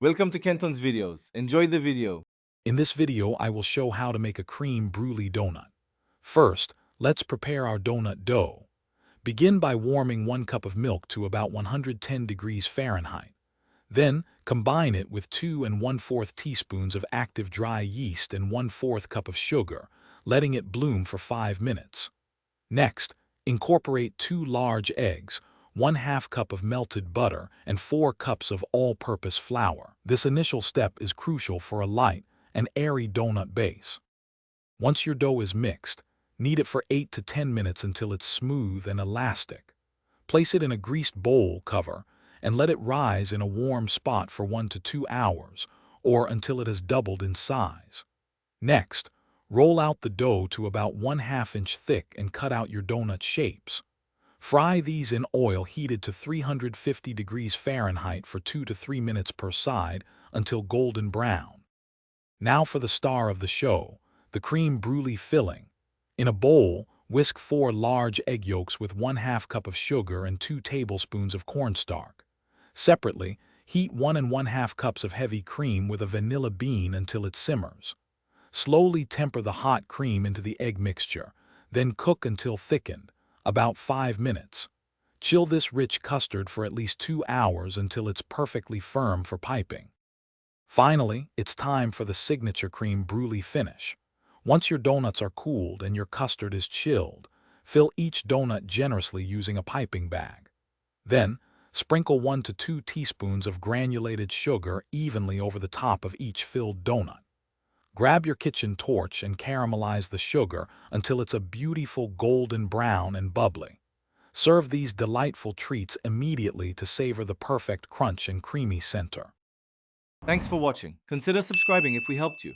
Welcome to Kenton's videos. Enjoy the video. In this video, I will show how to make a creme brulee donut. First, let's prepare our donut dough. Begin by warming 1 cup of milk to about 110 degrees Fahrenheit. Then, combine it with 2 1/4 teaspoons of active dry yeast and 1/4 cup of sugar, letting it bloom for 5 minutes. Next, incorporate 2 large eggs, 1/2 cup of melted butter, and 4 cups of all-purpose flour. This initial step is crucial for a light and airy donut base. Once your dough is mixed, knead it for 8 to 10 minutes until it's smooth and elastic. Place it in a greased bowl cover and let it rise in a warm spot for 1 to 2 hours, or until it has doubled in size. Next, roll out the dough to about 1/2 inch thick and cut out your donut shapes. Fry these in oil heated to 350 degrees Fahrenheit for 2 to 3 minutes per side until golden brown. Now for the star of the show, the creme brulee filling. In a bowl, whisk 4 large egg yolks with 1/2 cup of sugar and 2 tablespoons of cornstarch. Separately, heat 1 1/2 cups of heavy cream with a vanilla bean until it simmers. Slowly temper the hot cream into the egg mixture, then cook until thickened, about 5 minutes. Chill this rich custard for at least 2 hours until it's perfectly firm for piping. Finally, it's time for the signature creme brulee finish. Once your donuts are cooled and your custard is chilled, fill each donut generously using a piping bag. Then, sprinkle 1 to 2 teaspoons of granulated sugar evenly over the top of each filled donut. Grab your kitchen torch and caramelize the sugar until it's a beautiful golden brown and bubbly. Serve these delightful treats immediately to savor the perfect crunch and creamy center. Thanks for watching. Consider subscribing if we helped you.